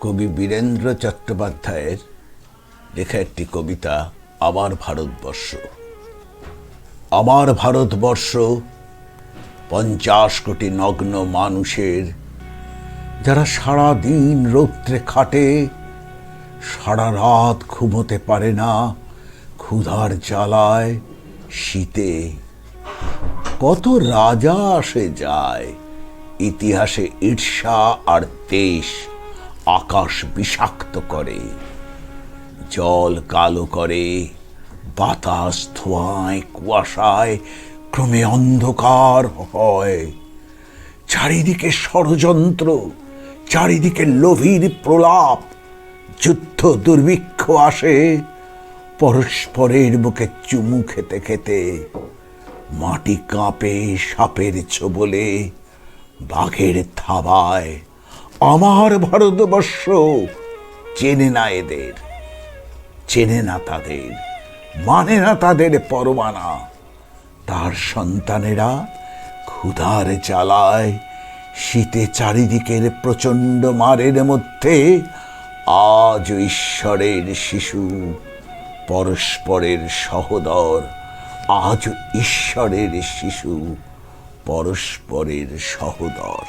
কবি বীরেন্দ্র চট্টোপাধ্যায়ের লেখা একটি কবিতা, আমার ভারতবর্ষ। আমার ভারতবর্ষ 50 কোটি নগ্ন মানুষের, যারা সারা দিন রৌদ্রে খাটে, সারা রাত ঘুমোতে পারে না ক্ষুধার জ্বালায়, শীতে। কত রাজা আসে যায়, ইতিহাসে ঈর্ষা আর তেষ আকাশ বিষাক্ত করে, জল কালো করে, বাতাস ধোঁয়ায় কুয়াশায় ক্রমে অন্ধকার হয়। চারিদিকে ষড়যন্ত্র, চারিদিকে লোভীর প্রলাপ, যুদ্ধ দুর্ভিক্ষ আসে পরস্পরের বুকে চুমু খেতে খেতে। মাটি কাঁপে সাপের ছোবলে, বাঘের থাবায়। আমার ভারতবর্ষ চেনে না এদের, চেনে না তাদের, মানে না তাদের পরমানা। তার সন্তানেরা ক্ষুধার জ্বালায়, শীতে চারিদিকের প্রচণ্ড মারের মধ্যে আজ ঈশ্বরের শিশু, পরস্পরের সহোদর। আজ ঈশ্বরের শিশু, পরস্পরের সহোদর।